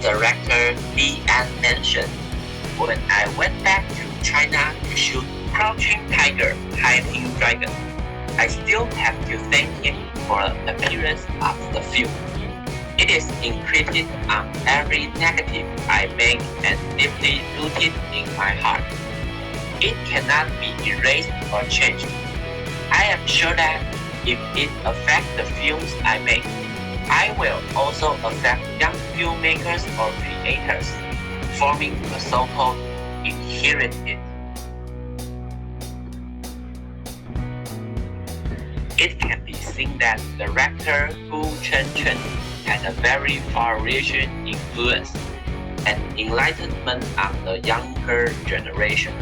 director Li An mentioned, when I went back to China to shoot Crouching Tiger, Hiding Dragon, I still have to thank him for the appearance of the film. It is imprinted on every negative I make and deeply rooted in my heart. It cannot be erased or changed. I am sure that if it affects the films I make, I will also affect young filmmakers or creators, forming a so-called inherited. It can be seen that director Gu Chen has a very far-reaching influence and enlightenment on the younger generation.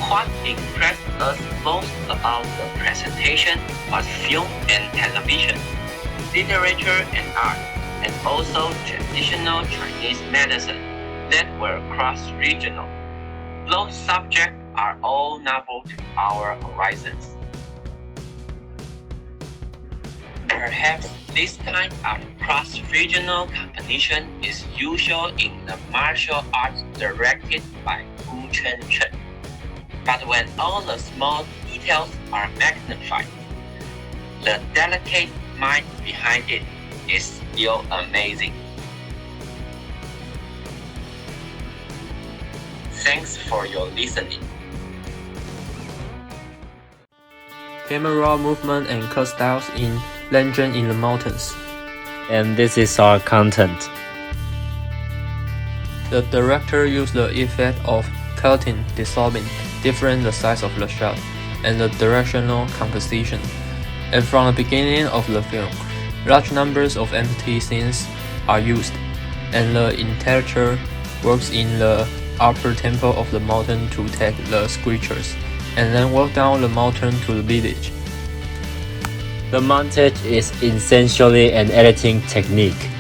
What impressed us most about the presentation was film and television, literature and art, and also traditional Chinese medicine that were cross-regional. Those subjects are all novel to our horizons. Perhaps this kind of cross-regional competition is usual in the martial arts directed by Gu Chen. But when all the small details are magnified, the delicate mind behind it is still amazing. Thanks for your listening. Camera movement and cut styles in Legend in the Mountains. And this is our content. The director used the effect of cutting, dissolving, different the size of the shot, and the directional composition. And from the beginning of the film, large numbers of empty scenes are used, and the interior works in the upper temple of the mountain to take the scriptures, and then walk down the mountain to the village. The montage is essentially an editing technique.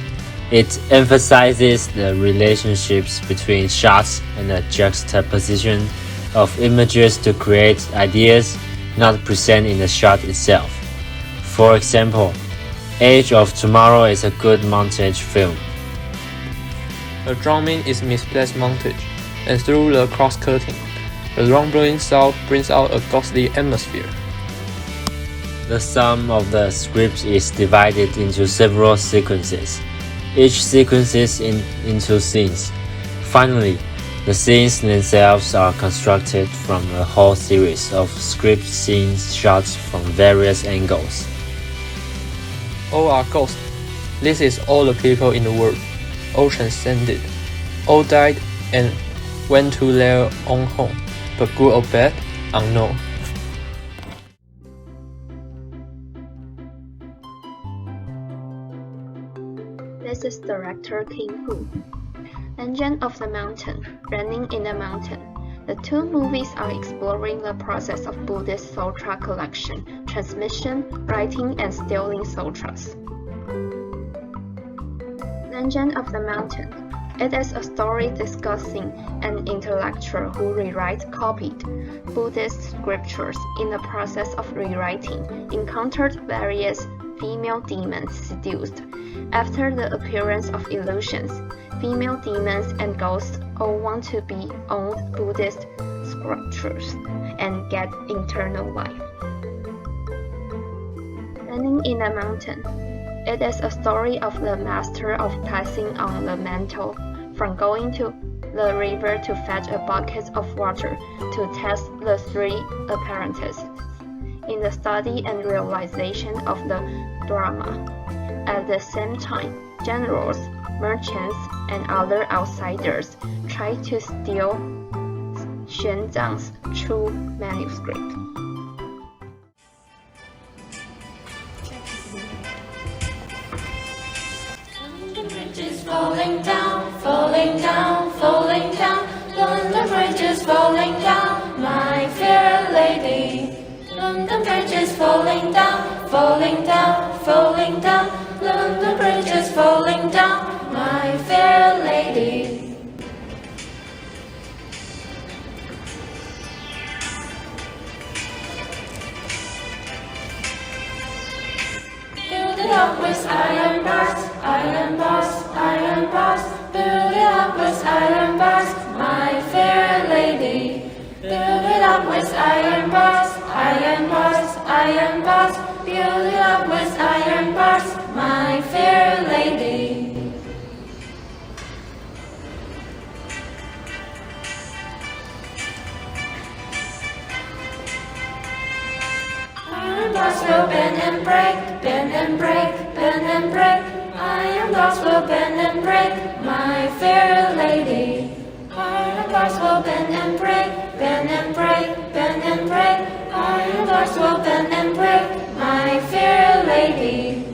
It emphasizes the relationships between shots and the juxtaposition of images to create ideas not present in the shot itself. For example, Age of Tomorrow is a good montage film. The drumming is misplaced montage, and through the cross-cutting, the rumbling sound brings out a ghostly atmosphere. The sum of the script is divided into several sequences. Each sequence is into scenes. Finally, the scenes themselves are constructed from a whole series of script scenes shot from various angles. All are ghosts. This is all the people in the world, all transcended, all died and went to their own home, but good or bad, unknown. This is director King Hu. Legend of the Mountain, Running in the Mountain. The two movies are exploring the process of Buddhist sutra collection, transmission, writing, and stealing sutras. Legend of the Mountain. It is a story discussing an intellectual who copied Buddhist scriptures in the process of rewriting, encountered various female demons seduced. After the appearance of illusions, female demons and ghosts all want to be owned Buddhist scriptures and get eternal life. Running in the Mountain. It is a story of the master of passing on the mantle, from going to the river to fetch a bucket of water to test the three apprentices, in the study and realization of the Dharma. At the same time, generals, merchants, and other outsiders try to steal Xuanzang's true manuscript. London Bridge is falling down, falling down, falling down. London Bridge is falling down, my fair lady. London Bridge is falling down, falling down, falling down. London Bridge is falling down, my fair lady. Build it up with iron bars, iron bars, build it up with iron bars, my fair lady. Build it up with iron bars, iron bars, iron bars, build it up with iron bars, my fair lady. Iron bars will bend and break, bend and break, bend and break. Iron bars will bend and break, my fair lady. Iron bars will bend and break, bend and break, bend and break. Iron bars will bend and break, my fair lady.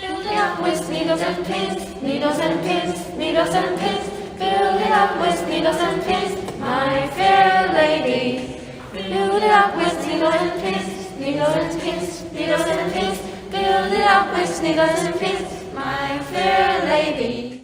Build it up with needles and pins, needles and pins, needles and pins. Build it up with needles and pins, my fair lady. Build it up with needles and pins, needles and pins, needles and pins. Build it up with needles and pins, my fair lady.